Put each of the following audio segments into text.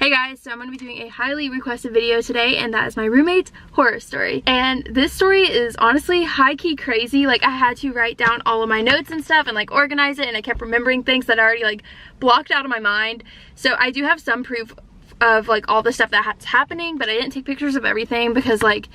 Hey guys, so I'm going to be doing a highly requested video today, and that is my roommate's horror story. And this story is honestly high-key crazy. Like, I had to write down all of my notes and stuff and like organize it, and I kept remembering things that I already like blocked out of my mind. So I do have some proof of like all the stuff that's happening, but I didn't take pictures of everything because like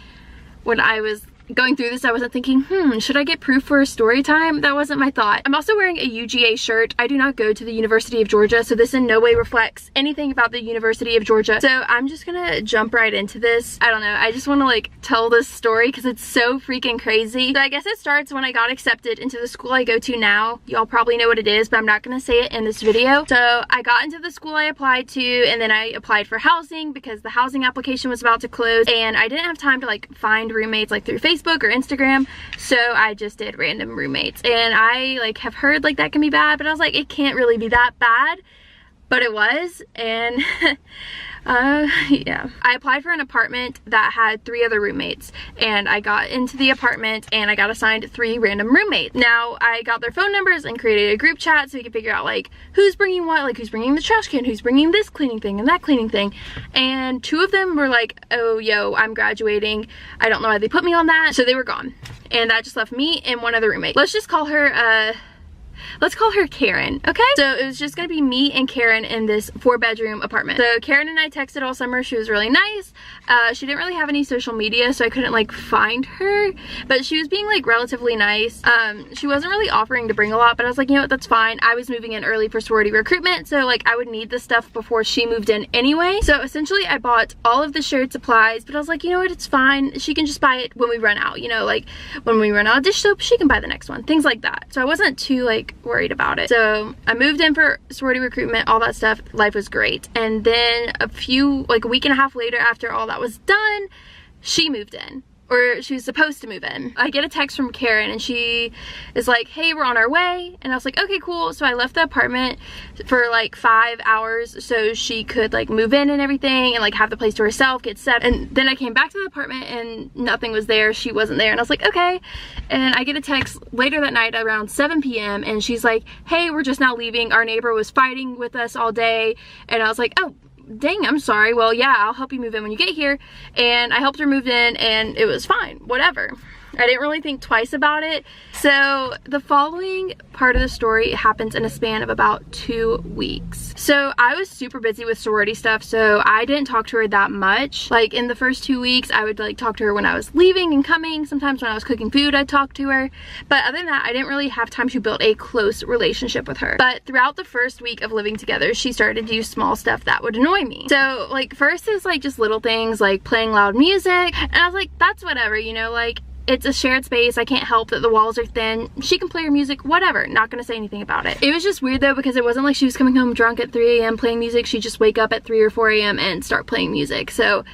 when I was going through this, I wasn't thinking, should I get proof for a story time? That wasn't my thought. I'm also wearing a UGA shirt. I do not go to the University of Georgia, so this in no way reflects anything about the University of Georgia. So I'm just gonna jump right into this. I don't know, I just want to like tell this story because it's so freaking crazy. So I guess it starts when I got accepted into the school I go to now. Y'all probably know what it is, but I'm not gonna say it in this video. So I got into the school I applied to, and then I applied for housing because the housing application was about to close, and I didn't have time to like find roommates like through Facebook or Instagram, so I just did random roommates. And I like have heard like that can be bad, but I was like, it can't really be that bad, but it was. And yeah, I applied for an apartment that had 3 other roommates, and I got into the apartment and I got assigned 3 random roommates. Now I got their phone numbers and created a group chat so we could figure out like who's bringing what, like who's bringing the trash can, who's bringing this cleaning thing and that cleaning thing. And 2 of them were like, oh yo, I'm graduating, I don't know why they put me on that, so they were gone. And that just left me and 1 other roommate. Let's just call her let's call her Karen, okay? So it was just gonna be me and Karen in this 4-bedroom apartment. So Karen and I texted all summer. She was really nice. She didn't really have any social media, so I couldn't like find her, but she was being like relatively nice. She wasn't really offering to bring a lot, but I was like, you know what, that's fine. I was moving in early for sorority recruitment, so like I would need this stuff before she moved in anyway. So essentially I bought all of the shared supplies, but I was like, you know what, it's fine. She can just buy it when we run out, you know, like when we run out of dish soap, she can buy the next one, things like that. So I wasn't too like worried about it. So I moved in for sorority recruitment, all that stuff. Life was great. And then a week and a half later, after all that was done, she moved in. Or she was supposed to move in. I get a text from Karen and she is like, hey, we're on our way. And I was like, okay, cool. So I left the apartment for like 5 hours so she could like move in and everything and like have the place to herself, get set. And then I came back to the apartment and nothing was there. She wasn't there. And I was like, okay. And I get a text later that night around 7 p.m. and she's like, hey, we're just now leaving. Our neighbor was fighting with us all day. And I was like, oh, dang, I'm sorry. Well, yeah, I'll help you move in when you get here. And I helped her move in and it was fine, whatever. I didn't really think twice about it. So the following part of the story happens in a span of about 2 weeks. So I was super busy with sorority stuff, so I didn't talk to her that much. Like in the first 2 weeks, I would like talk to her when I was leaving and coming. Sometimes when I was cooking food, I'd talk to her. But other than that, I didn't really have time to build a close relationship with her. But throughout the first week of living together, she started to do small stuff that would annoy me. So like first is like just little things like playing loud music. And I was like, that's whatever, you know, like it's a shared space. I can't help that the walls are thin. She can play her music, whatever. Not gonna say anything about it. It was just weird though because it wasn't like she was coming home drunk at 3 a.m. playing music. She'd just wake up at 3 or 4 a.m. and start playing music. So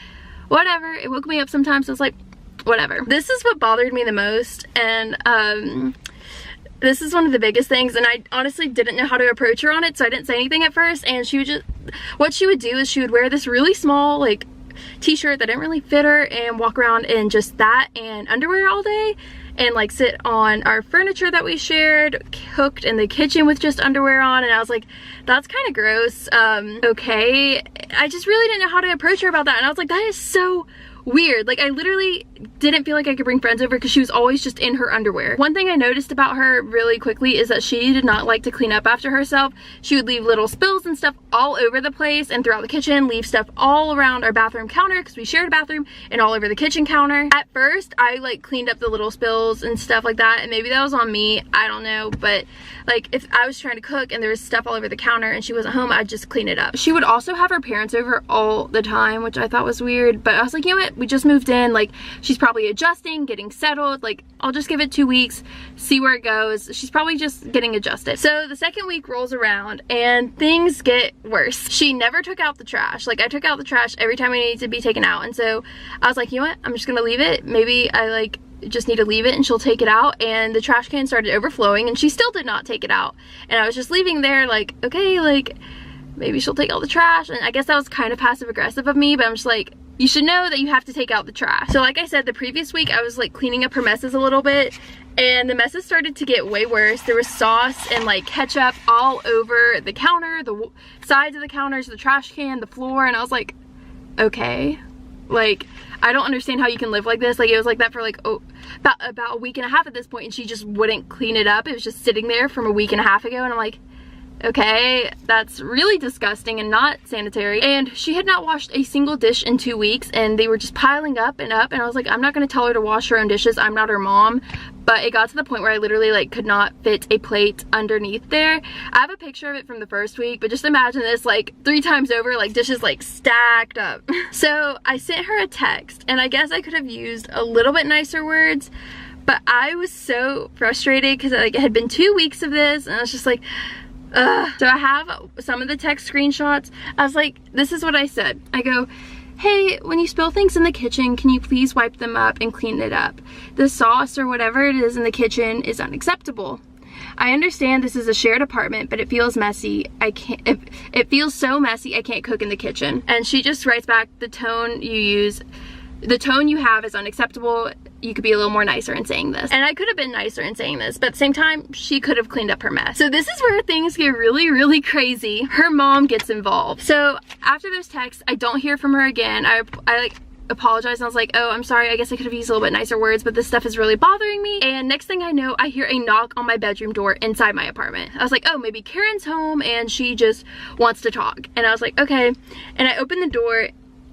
whatever. It woke me up sometimes. So I was like, whatever. This is what bothered me the most. And this is one of the biggest things, and I honestly didn't know how to approach her on it, so I didn't say anything at first. And she would just, what she would do is she would wear this really small like t-shirt that didn't really fit her and walk around in just that and underwear all day and like sit on our furniture that we shared, cooked in the kitchen with just underwear on. And I was like, that's kind of gross. Okay. I just really didn't know how to approach her about that, and I was like, that is so weird. Like I literally didn't feel like I could bring friends over because she was always just in her underwear. One thing I noticed about her really quickly is that she did not like to clean up after herself. She would leave little spills and stuff all over the place and throughout the kitchen, leave stuff all around our bathroom counter because we shared a bathroom, and all over the kitchen counter. At first I like cleaned up the little spills and stuff like that, and maybe that was on me, I don't know, but like if I was trying to cook and there was stuff all over the counter and she wasn't home, I'd just clean it up. She would also have her parents over all the time, which I thought was weird, but I was like, you know what, we just moved in, like she's probably adjusting, getting settled, like I'll just give it 2 weeks, see where it goes. She's probably just getting adjusted. So the second week rolls around and things get worse. She never took out the trash. Like I took out the trash every time it needed to be taken out, and so I was like, you know what, I'm just gonna leave it. Maybe I like just need to leave it and she'll take it out. And the trash can started overflowing and she still did not take it out, and I was just leaving there like, okay, like maybe she'll take all the trash. And I guess that was kind of passive aggressive of me, but I'm just like, you should know that you have to take out the trash. So like I said, the previous week I was like cleaning up her messes a little bit, And the messes started to get way worse. There was sauce and like ketchup all over the counter, the sides of the counters, the trash can, the floor, and I was like, okay, like I don't understand how you can live like this. Like it was like that for like about a week and a half at this point, and she just wouldn't clean it up. It was just sitting there from a week and a half ago, and I'm like, okay, that's really disgusting and not sanitary. And she had not washed a single dish in 2 weeks, and they were just piling up and up, and I was like, I'm not gonna tell her to wash her own dishes, I'm not her mom. But it got to the point where I literally like could not fit a plate underneath there. I have a picture of it from the first week, but just imagine this like 3 times over, like dishes like stacked up. So I sent her a text, and I guess I could have used a little bit nicer words, but I was so frustrated because like it had been 2 weeks of this, and I was just like, ugh. So I have some of the text screenshots. I was like, this is what I said. I go, hey, when you spill things in the kitchen, can you please wipe them up and clean it up? The sauce or whatever it is in the kitchen is unacceptable. I understand this is a shared apartment, but it feels messy. It feels so messy, I can't cook in the kitchen. And she just writes back, the tone you have is unacceptable. You could be a little more nicer in saying this. And I could have been nicer in saying this, but at the same time, she could have cleaned up her mess. So this is where things get really, really crazy. Her mom gets involved. So after those texts, I don't hear from her again. I like apologized, and I was like, oh, I'm sorry, I guess I could have used a little bit nicer words, but this stuff is really bothering me. And next thing I know, I hear a knock on my bedroom door inside my apartment. I was like, oh, maybe Karen's home and she just wants to talk. And I was like, okay. And I opened the door,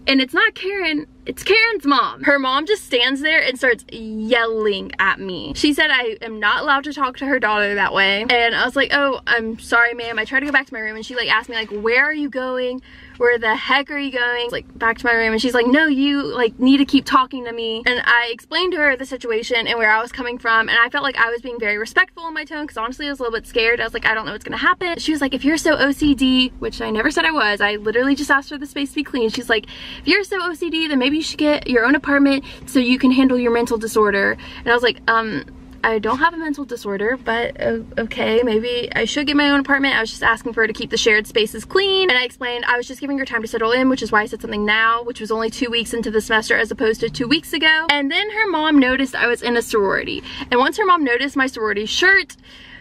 and it's not Karen, it's Karen's mom. Her mom just stands there and starts yelling at me. She said I am not allowed to talk to her daughter that way. And I was like, oh, I'm sorry, ma'am. I tried to go back to my room, and she like asked me like, where are you going? Where the heck are you going? Like back to my room, and she's like, no, you like need to keep talking to me. And I explained to her the situation and where I was coming from, and I felt like I was being very respectful in my tone, because honestly I was a little bit scared. I was like, I don't know what's gonna happen. She was like, if you're so OCD, which I never said I was, I literally just asked for the space to be clean. She's like, if you're so OCD, then maybe you should get your own apartment so you can handle your mental disorder. And I was like, I don't have a mental disorder, but okay, maybe I should get my own apartment. I was just asking for her to keep the shared spaces clean. And I explained I was just giving her time to settle in, which is why I said something now, which was only 2 weeks into the semester as opposed to 2 weeks ago. And then her mom noticed I was in a sorority. And once her mom noticed my sorority shirt,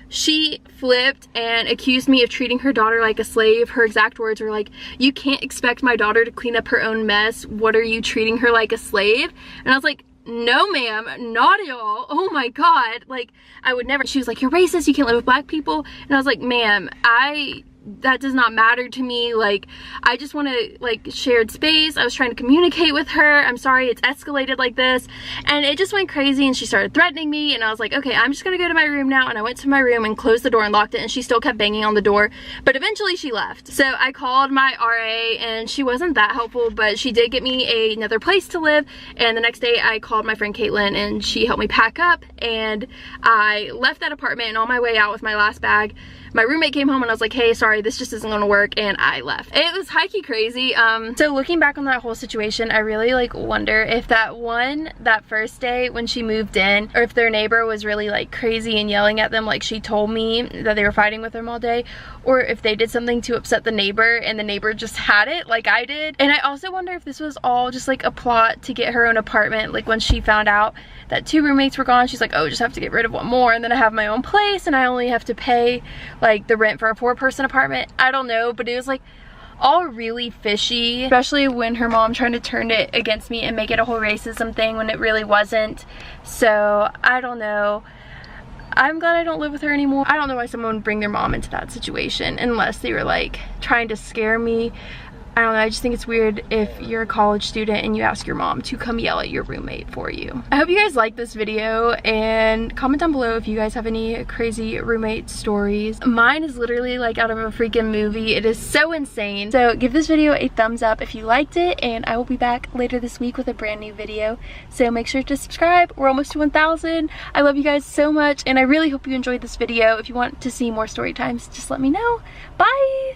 she flipped and accused me of treating her daughter like a slave. Her exact words were like, you can't expect my daughter to clean up her own mess. What are you, treating her like a slave? And I was like, no ma'am, not at all. Oh my god, like I would never. She was like, you're racist, you can't live with black people. And I was like, ma'am, that does not matter to me. Like, I just want to like shared space. I was trying to communicate with her. I'm sorry it's escalated like this. And it just went crazy, and she started threatening me, and I was like, okay, I'm just gonna go to my room now. And I went to my room and closed the door and locked it, and she still kept banging on the door, but eventually she left. So I called my RA, and she wasn't that helpful, but she did get me another place to live. And the next day I called my friend Caitlin, and she helped me pack up, and I left that apartment. And on my way out with my last bag, my roommate came home, and I was like, hey, sorry, this just isn't gonna work, and I left. It was high-key crazy. So looking back on that whole situation, I really like wonder if that first day when she moved in, or if their neighbor was really like crazy and yelling at them like she told me that they were fighting with them all day, or if they did something to upset the neighbor and the neighbor just had it like I did. And I also wonder if this was all just like a plot to get her own apartment. Like when she found out that 2 roommates were gone, she's like, oh, just have to get rid of 1 more, and then I have my own place, and I only have to pay like the rent for a 4-person apartment. I don't know, but it was like all really fishy, especially when her mom tried to turn it against me and make it a whole racism thing when it really wasn't. So I don't know. I'm glad I don't live with her anymore. I don't know why someone would bring their mom into that situation unless they were like trying to scare me. I don't know, I just think it's weird if you're a college student and you ask your mom to come yell at your roommate for you. I hope you guys liked this video, and comment down below if you guys have any crazy roommate stories. Mine is literally like out of a freaking movie. It is so insane. So give this video a thumbs up if you liked it, and I will be back later this week with a brand new video. So make sure to subscribe. We're almost to 1,000. I love you guys so much, and I really hope you enjoyed this video. If you want to see more story times, just let me know. Bye!